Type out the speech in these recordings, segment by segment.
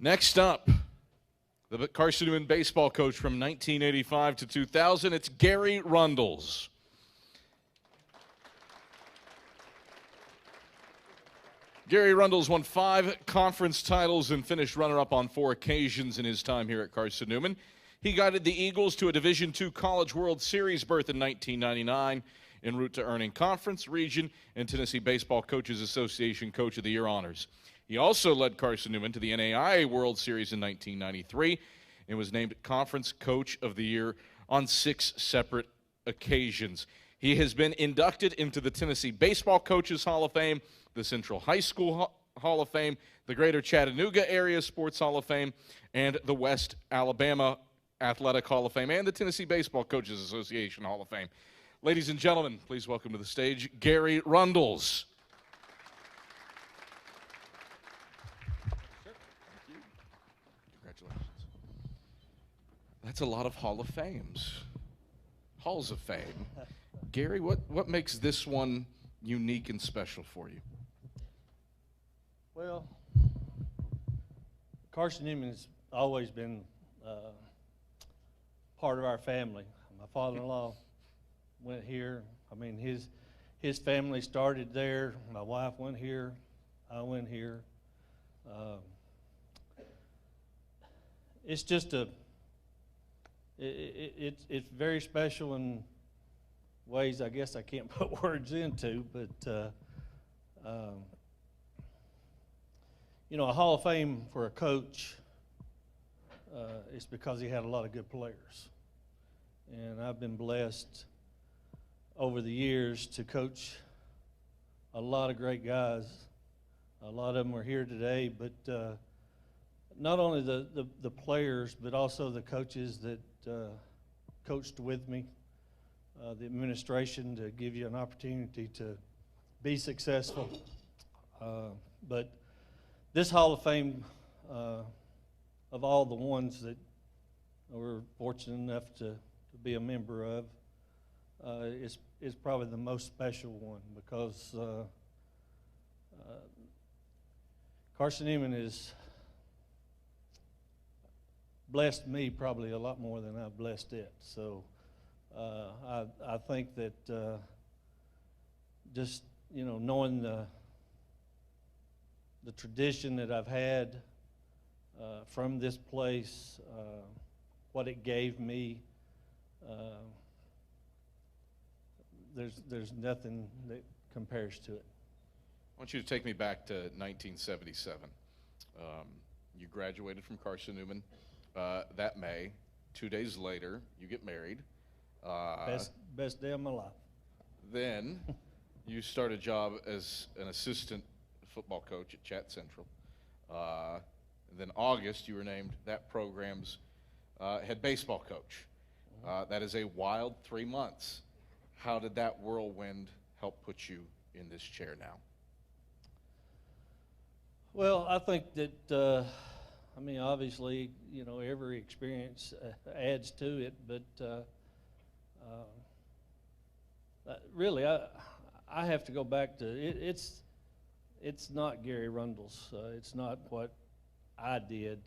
Next up, the Carson Newman baseball coach from 1985 to 2000, it's Gary Rundles. Gary Rundles won 5 conference titles and finished runner-up on 4 occasions in his time here at Carson Newman. He guided the Eagles to a Division II College World Series berth in 1999 en route to earning Conference, Region, and Tennessee Baseball Coaches Association Coach of the Year honors. He also led Carson Newman to the NAIA World Series in 1993 and was named Conference Coach of the Year on 6 separate occasions. He has been inducted into the Tennessee Baseball Coaches Hall of Fame, the Central High School Hall of Fame, the Greater Chattanooga Area Sports Hall of Fame, and the West Alabama Athletic Hall of Fame, and the Tennessee Baseball Coaches Association Hall of Fame. Ladies and gentlemen, please welcome to the stage Gary Rundles. Congratulations. That's a lot of Hall of Fames. Halls of Fame. Gary, what makes this one unique and special for you? Well, Carson Newman has always been part of our family. My father-in-law went here. I mean, his family started there. My wife went here. I went here. It's just it's very special in ways I guess I can't put words into, but you know, a Hall of Fame for a coach is because he had a lot of good players. And I've been blessed over the years to coach a lot of great guys. A lot of them are here today, but not only the players, but also the coaches that coached with me, the administration, to give you an opportunity to be successful. But this Hall of Fame, of all the ones that we're fortunate enough to be a member of, is probably the most special one, because Carson Newman has blessed me probably a lot more than I've blessed it. So I think that just, you know, knowing the tradition that I've had from this place, what it gave me, there's nothing that compares to it. I want you to take me back to 1977. You graduated from Carson Newman that May. 2 days later, you get married. Best day of my life. Then you start a job as an assistant football coach at Chat Central. And then August, you were named that program's head baseball coach. That is a wild 3 months. How did that whirlwind help put you in this chair now? Well, I think that, I mean, obviously, you know, every experience adds to it, but really, I have to go back to it. It's not Gary Rundles. It's not what I did.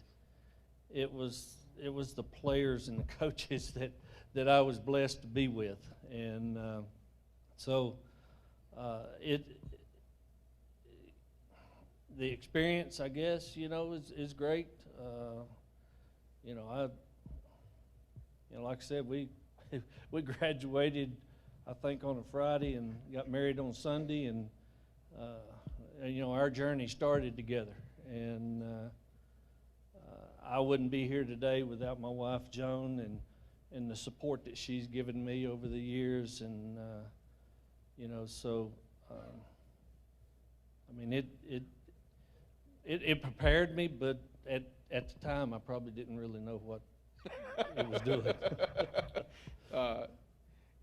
It was the players and the coaches that I was blessed to be with, and so the experience, I guess, you know, is great. You know, like I said, we graduated, I think, on a Friday and got married on Sunday, and you know, our journey started together. And I wouldn't be here today without my wife Joan and the support that she's given me over the years. And you know, so I mean, it prepared me, but at the time I probably didn't really know what it was doing.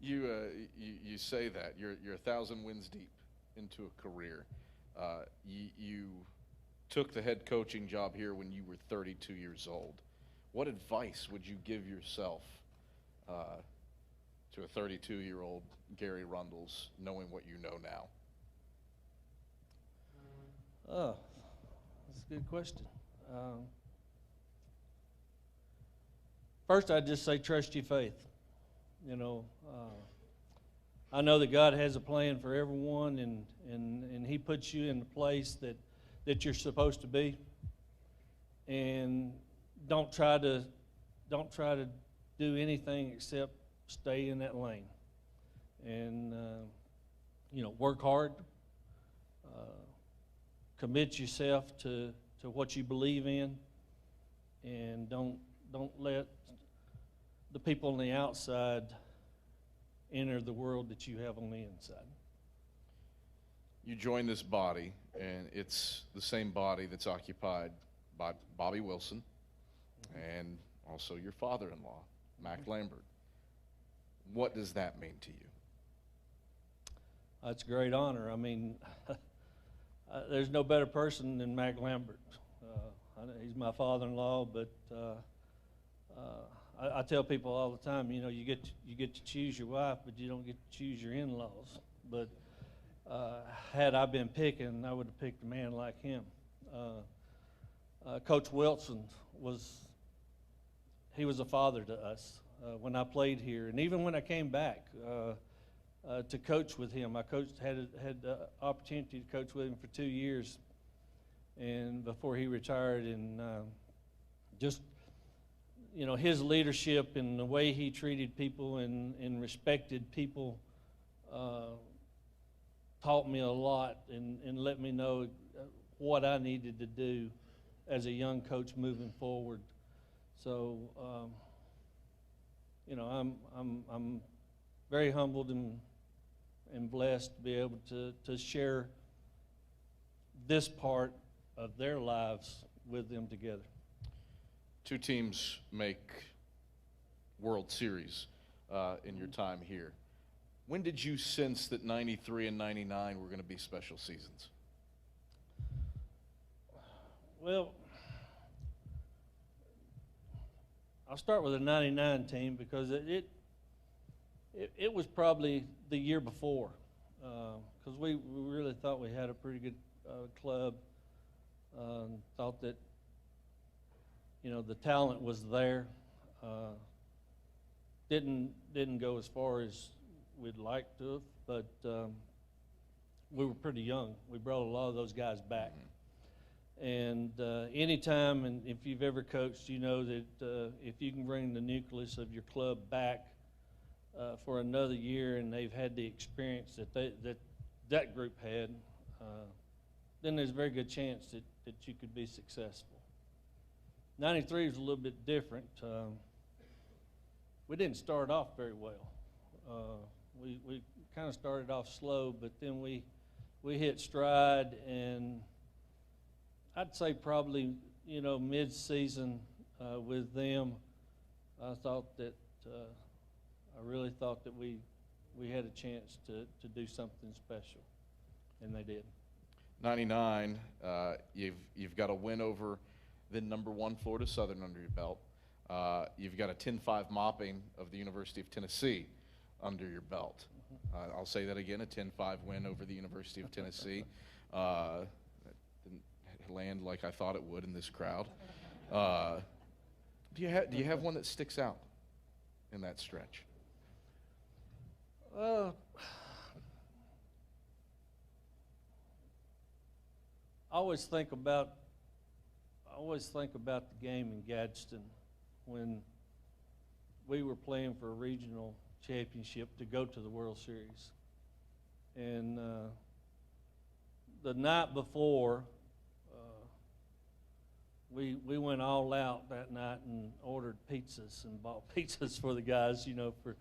You say that you're 1,000 wins deep into a career. You took the head coaching job here when you were 32 years old. What advice would you give yourself to a 32-year-old Gary Rundles, knowing what you know now? Oh, that's a good question. First, I'd just say trust your faith. You know, I know that God has a plan for everyone, and He puts you in the place that you're supposed to be. And don't try to do anything except stay in that lane. And work hard. Commit yourself to what you believe in, and don't let the people on the outside enter the world that you have on the inside. You join this body, and it's the same body that's occupied by Bobby Wilson and also your father-in-law, Mac Lambert. What does that mean to you? It's a great honor. I mean, there's no better person than Mac Lambert. He's my father-in-law, but I tell people all the time, you get to choose your wife, but you don't get to choose your in-laws. But had I been picking, I would have picked a man like him. Coach Wilson was a father to us when I played here, and even when I came back to coach with him. I had the opportunity to coach with him for 2 years, and before he retired, and just his leadership and the way he treated people and respected people taught me a lot and let me know what I needed to do as a young coach moving forward. So I'm very humbled and blessed to be able to share this part of their lives with them together. Two teams make World Series in your time here. When did you sense that 93 and 99 were going to be special seasons? Well, I'll start with the 99 team because it was probably the year before, because we really thought we had a pretty good club. Thought that the talent was there. Didn't go as far as we'd like to have, but we were pretty young. We brought a lot of those guys back. And anytime, and if you've ever coached, you know that if you can bring the nucleus of your club back for another year, and they've had the experience that group had, then there's a very good chance that you could be successful. 93 was a little bit different. We didn't start off very well. We kind of started off slow, but then we hit stride, and I'd say probably mid-season with them, I really thought that we had a chance to do something special, and they did. 99, you've got a win over the #1 Florida Southern under your belt. You've got a 10-5 mopping of the University of Tennessee under your belt. I'll say that again, a 10-5 win over the University of Tennessee. That didn't land like I thought it would in this crowd. Do you have one that sticks out in that stretch? I always think about the game in Gadsden when we were playing for a regional championship to go to the World Series. And the night before, we went all out that night and ordered pizzas and bought pizzas for the guys, for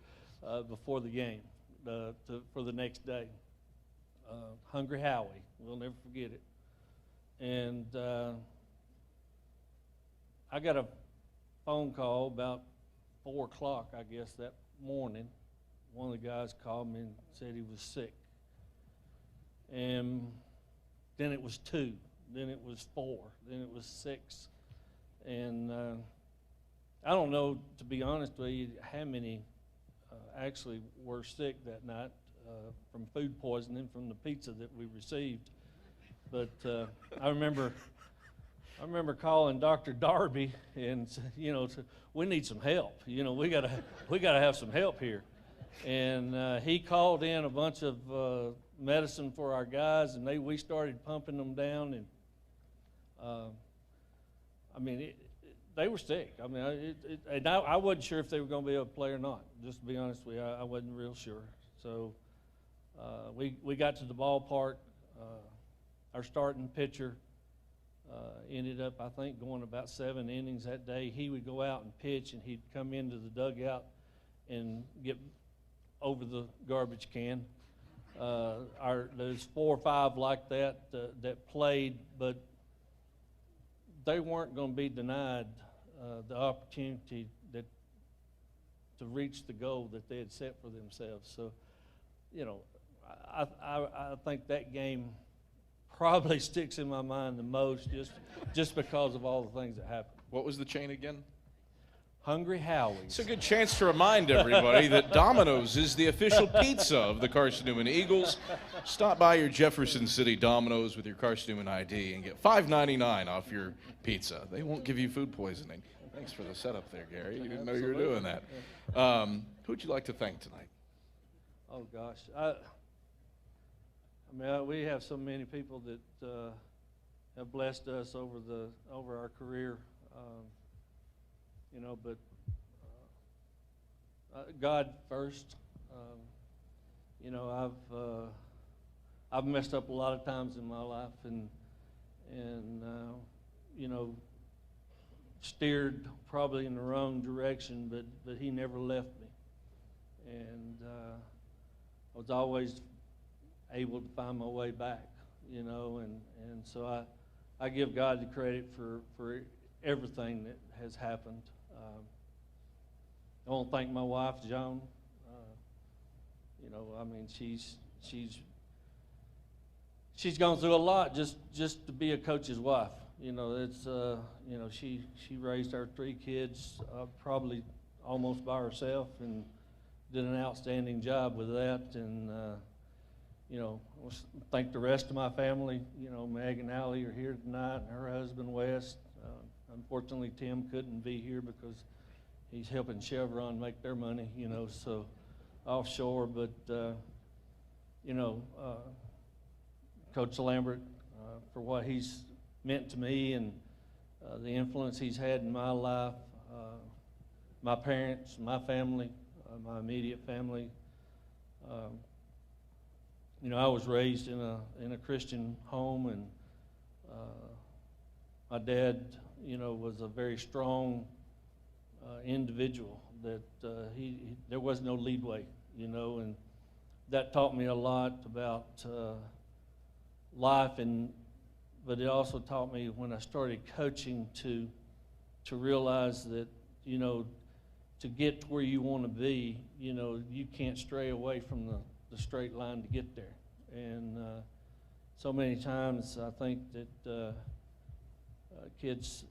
before the game, for the next day. Hungry Howie, we'll never forget it. And I got a phone call about 4 o'clock, I guess, that morning. One of the guys called me and said he was sick. And then it was 2, then it was 4, then it was 6. And I don't know, to be honest with you, how many actually were sick that night from food poisoning from the pizza that we received. But I remember I remember calling Dr. Darby and, we need some help. We gotta have some help here. And he called in a bunch of medicine for our guys, and we started pumping them down. And they were sick. I wasn't sure if they were going to be able to play or not. Just to be honest with you, I wasn't real sure. So we got to the ballpark. Our starting pitcher ended up, I think, going about 7 innings that day. He would go out and pitch, and he'd come into the dugout and get over the garbage can. There's 4 or 5 like that that played, but they weren't going to be denied the opportunity to reach the goal that they had set for themselves. So, I think that game probably sticks in my mind the most, just because of all the things that happened. What was the chain again? Hungry Howie's. It's a good chance to remind everybody that Domino's is the official pizza of the Carson Newman Eagles. Stop by your Jefferson City Domino's with your Carson Newman ID and get $5.99 off your pizza. They won't give you food poisoning. Thanks for the setup there, Gary. You didn't know you were doing that. Who would you like to thank tonight? Oh, gosh. We have so many people that have blessed us over our career. But God first. I've messed up a lot of times in my life, and steered probably in the wrong direction, but He never left me, and I was always able to find my way back. And so I give God the credit for everything that has happened. I want to thank my wife, Joan. She's gone through a lot just to be a coach's wife. She raised our 3 kids probably almost by herself, and did an outstanding job with that. And I thank the rest of my family. Meg and Allie are here tonight, and her husband Wes. Unfortunately, Tim couldn't be here because he's helping Chevron make their money, so offshore. But, Coach Lambert, for what he's meant to me and the influence he's had in my life, my parents, my family, my immediate family. I was raised in a Christian home, and my dad, was a very strong individual. That there was no leadway, and that taught me a lot about life. But it also taught me, when I started coaching, to realize that to get to where you want to be, you can't stray away from the straight line to get there. And so many times I think that kids,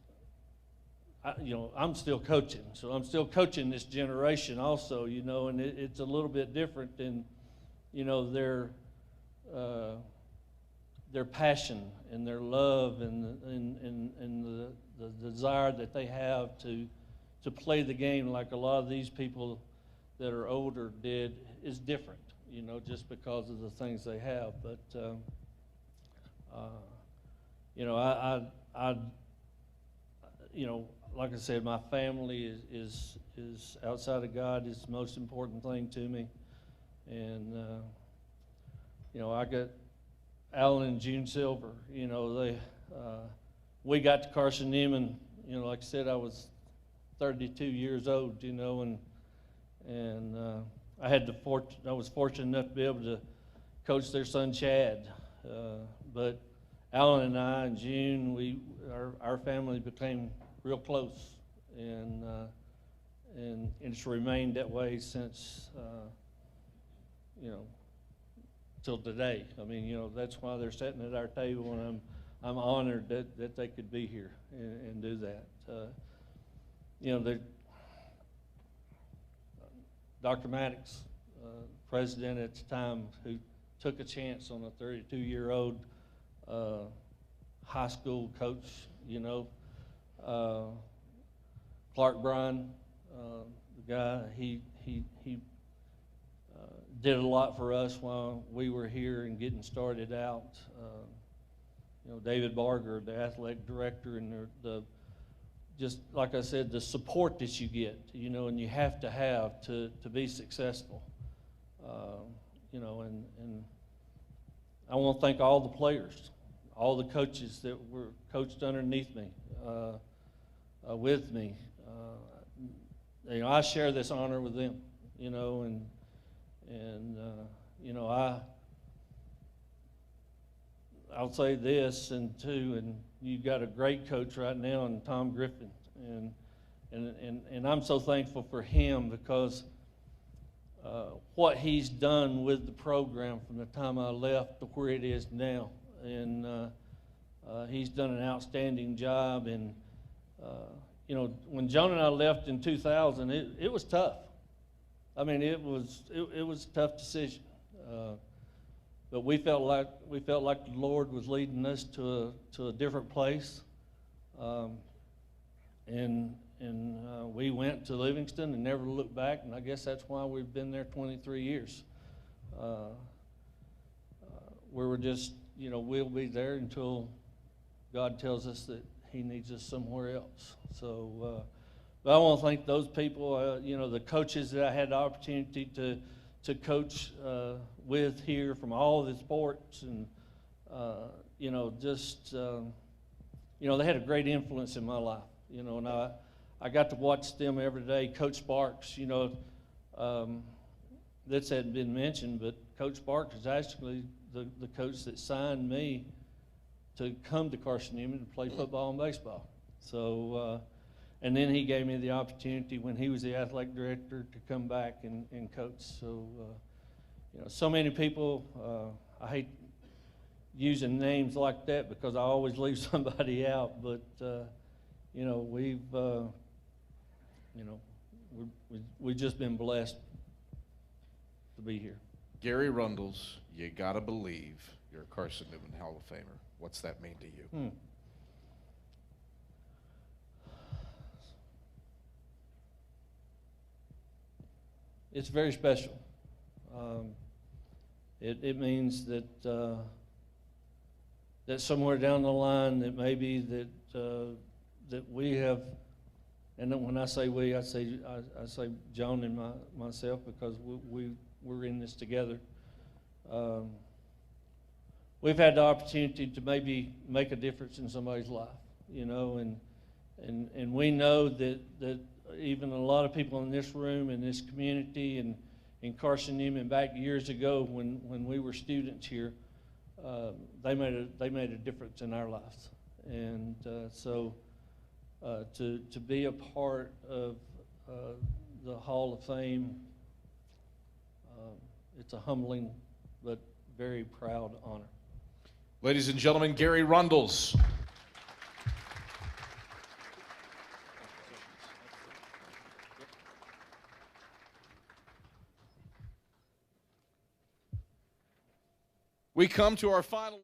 I'm still coaching, so I'm still coaching this generation also, and it's a little bit different than, their passion and their love and the desire that they have to play the game like a lot of these people that are older did is different, just because of the things they have. But, like I said, my family is outside of God is the most important thing to me. And, I got Alan and June Silver, we got to Carson Newman, like I said, I was 32 years old, and I was fortunate enough to be able to coach their son Chad. But Alan and I and June, our family became real close, and it's remained that way since, till today. That's why they're sitting at our table, and I'm honored that they could be here and do that. Dr. Maddox, president at the time, who took a chance on a 32-year-old high school coach you know. Clark Bryan, the guy, he did a lot for us while we were here and getting started out. You know, David Barger, the athletic director, and the just like I said, the support that you get, you know, and you have to be successful. You know, and I want to thank all the players, all the coaches that were coached underneath me, with me. You know, I share this honor with them, you know, and you know, I'll say this and too, and you've got a great coach right now in Tom Griffin, and I'm so thankful for him because what he's done with the program from the time I left to where it is now, and he's done an outstanding job. And you know, when Joan and I left in 2000, it was tough. I mean, it was a tough decision, but we felt like the Lord was leading us to a different place, and we went to Livingston and never looked back. And I guess that's why we've been there 23 years. We were just, you know, we'll be there until God tells us that He needs us somewhere else. So. But I want to thank those people, you know, the coaches that I had the opportunity to coach with here from all the sports, and you know, just you know, they had a great influence in my life. You know, and I got to watch them every day. Coach Sparks, you know, this hadn't been mentioned, but Coach Sparks is actually the coach that signed me to come to Carson Newman to play football and baseball. So. And then he gave me the opportunity when he was the athletic director to come back and coach. So, you know, so many people, I hate using names like that because I always leave somebody out, but, you know, we've just been blessed to be here. Gary Rundles, you got to believe you're a Carson Newman Hall of Famer. What's that mean to you? It's very special. It means that that somewhere down the line that maybe that we have, and when I say we, I say John and myself, because we're in this together. We've had the opportunity to maybe make a difference in somebody's life, you know, and we know that even a lot of people in this room, in this community, and in Carson Newman back years ago when we were students here, they made a difference in our lives. And so to be a part of the Hall of Fame, it's a humbling but very proud honor. Ladies and gentlemen, Gary Rundles. We come to our final